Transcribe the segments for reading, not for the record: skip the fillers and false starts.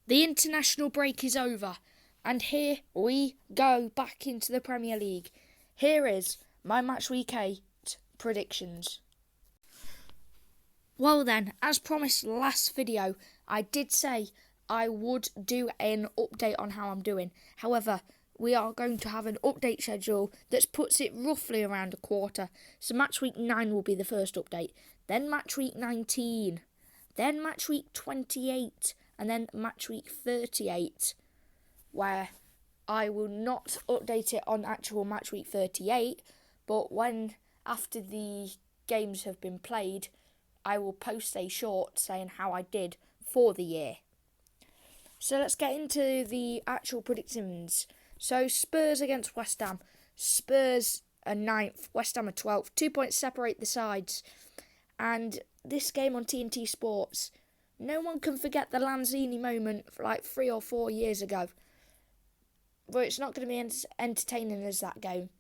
The international break is over, and here we go back into the Premier League. Here is my Match Week 8 predictions. Well then, as promised last video, I did say I would do an update on how I'm doing. However, we are going to have an update schedule that puts it roughly around a quarter. So Match Week 9 will be the first update, then Match Week 19, then Match Week 28, and then Match Week 38, where I will not update it on actual Match Week 38, but after the games have been played, I will post a short saying how I did for the year. So let's get into the actual predictions. So Spurs against West Ham. Spurs are 9th, West Ham are 12th. 2 points separate the sides. And this game on TNT Sports, no one can forget the Lanzini moment like 3 or 4 years ago. But it's not going to be as entertaining as that game.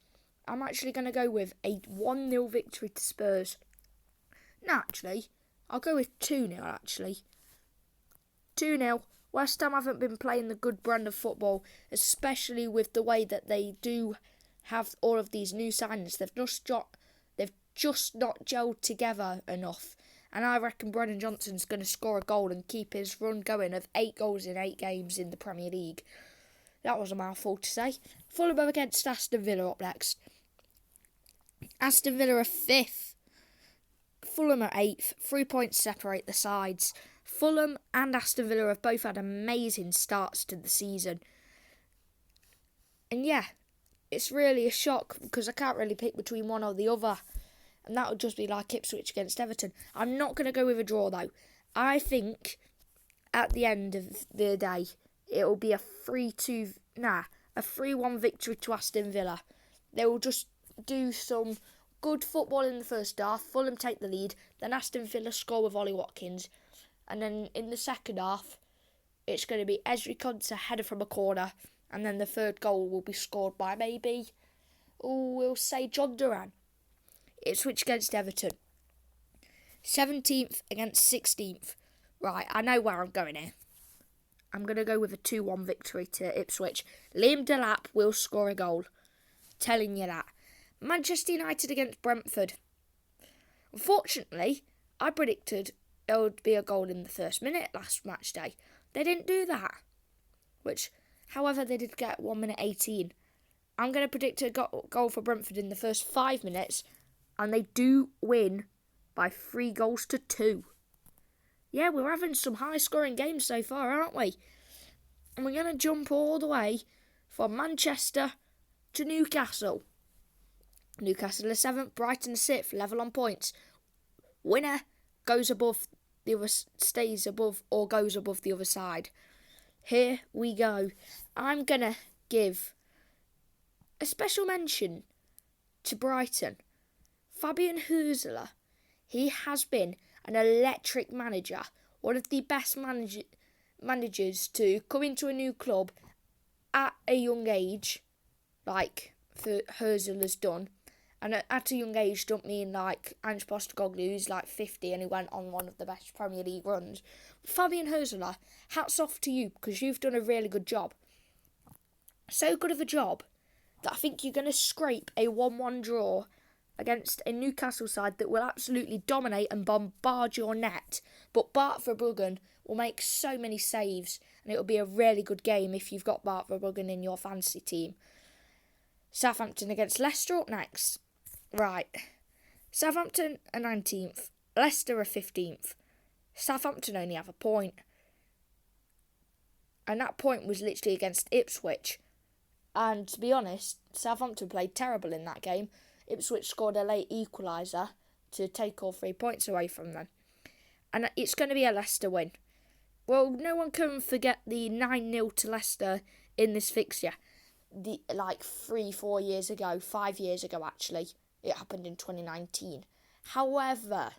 I'm actually going to go with a 1-0 victory to Spurs. No, actually, I'll go with 2-0 actually. 2-0. West Ham haven't been playing the good brand of football, especially with the way that they do have all of these new signings. They've just not gelled together enough. And I reckon Brennan Johnson's going to score a goal and keep his run going of 8 goals in 8 games in the Premier League. That was a mouthful to say. Fulham against Aston Villa up next. Aston Villa are 5th. Fulham are 8th. 3 points separate the sides. Fulham and Aston Villa have both had amazing starts to the season. And yeah, it's really a shock because I can't really pick between one or the other. And that would just be like Ipswich against Everton. I'm not going to go with a draw though. I think at the end of the day, it'll be a 3-1 victory to Aston Villa. They will just do some good football in the first half. Fulham take the lead. Then Aston Villa score with Ollie Watkins. And then in the second half, it's going to be Ezri Konsa header from a corner. And then the third goal will be scored by we'll say John Duran. Ipswich against Everton. 17th against 16th. Right, I know where I'm going here. I'm going to go with a 2-1 victory to Ipswich. Liam Delap will score a goal. Telling you that. Manchester United against Brentford. Unfortunately, I predicted there would be a goal in the first minute last match day. They didn't do that. However, they did get 1 minute 18. I'm going to predict a goal for Brentford in the first 5 minutes. And they do win by 3 goals to 2. Yeah, we're having some high-scoring games so far, aren't we? And we're going to jump all the way from Manchester to Newcastle. Newcastle are 7th, Brighton are 6th, level on points. Winner goes above the other, stays above or goes above the other side. Here we go. I'm going to give a special mention to Brighton. Fabian Hürzeler, he has been an electric manager, one of the best managers to come into a new club at a young age, like Hürzeler's done. And at a young age, don't mean like Ange Postecoglou, who's like 50 and he went on one of the best Premier League runs. Fabian Hürzeler, hats off to you because you've done a really good job. So good of a job that I think you're going to scrape a 1-1 draw against a Newcastle side that will absolutely dominate and bombard your net. But Bart Verbruggen will make so many saves and it'll be a really good game if you've got Bart Verbruggen in your fantasy team. Southampton against Leicester up next. Right. Southampton are 19th. Leicester are 15th. Southampton only have a point. And that point was literally against Ipswich. And to be honest, Southampton played terrible in that game. Ipswich scored a late equaliser to take all 3 points away from them. And it's going to be a Leicester win. Well, no one can forget the 9-0 to Leicester in this fixture. 3-4 years ago, 5 years ago actually. It happened in 2019. However,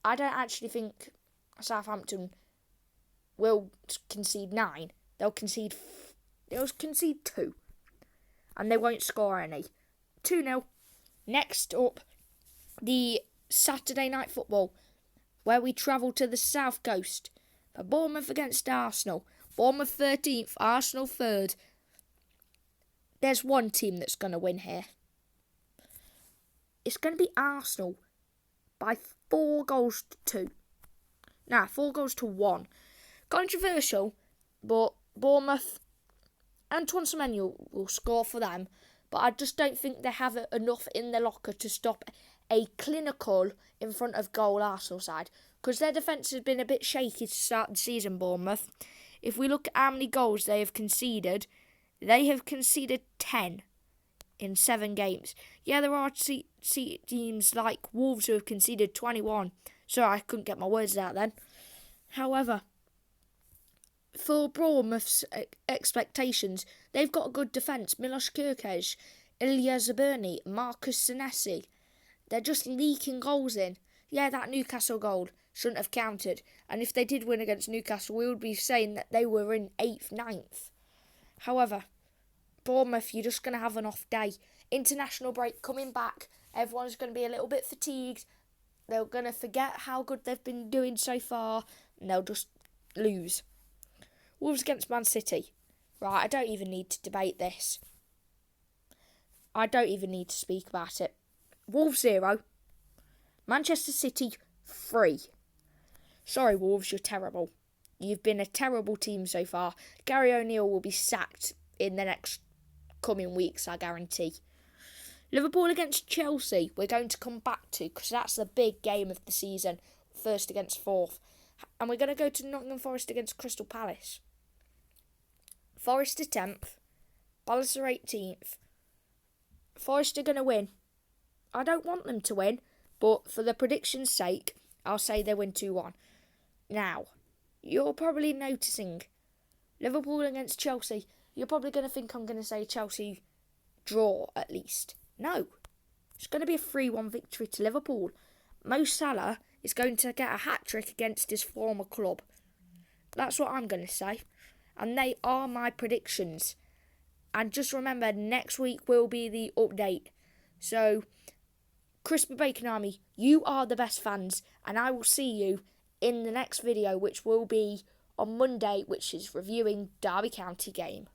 I don't actually think Southampton will concede 9. They'll concede 2. And they won't score any. 2-0. Next up, the Saturday night football, where we travel to the south coast. For Bournemouth against Arsenal. Bournemouth 13th, Arsenal 3rd. There's one team that's going to win here. It's going to be Arsenal by 4 goals to 2. 4 goals to 1. Controversial, but Bournemouth, Antoine Semenyo will score for them, but I just don't think they have enough in their locker to stop a clinical in front of goal Arsenal side, because their defence has been a bit shaky to start the season, Bournemouth. If we look at how many goals they have conceded 10 in 7 games. Yeah, there are teams like Wolves who have conceded 21. Sorry, I couldn't get my words out then. However, for Bournemouth's expectations, they've got a good defence. Milos Kerkez, Ilya Zaberny, Marcus Senesi. They're just leaking goals in. Yeah, that Newcastle goal shouldn't have counted. And if they did win against Newcastle, we would be saying that they were in 8th, 9th. However, Bournemouth, you're just going to have an off day. International break coming back. Everyone's going to be a little bit fatigued. They're going to forget how good they've been doing so far. And they'll just lose. Wolves against Man City. Right, I don't even need to debate this. I don't even need to speak about it. Wolves 0. Manchester City 3. Sorry, Wolves, you're terrible. You've been a terrible team so far. Gary O'Neill will be sacked in the next coming weeks, I guarantee. Liverpool against Chelsea, we're going to come back to, because that's the big game of the season. 1st against 4th. And we're going to go to Nottingham Forest against Crystal Palace. Forest are 10th. Palace are 18th. Forest are going to win. I don't want them to win, but for the prediction's sake, I'll say they win 2-1. Now, you're probably noticing Liverpool against Chelsea. You're probably going to think I'm going to say Chelsea draw at least. No. It's going to be a 3-1 victory to Liverpool. Mo Salah is going to get a hat-trick against his former club. That's what I'm going to say. And they are my predictions. And just remember, next week will be the update. So, Crispy Bacon Army, you are the best fans. And I will see you in the next video, which will be on Monday, which is reviewing Derby County game.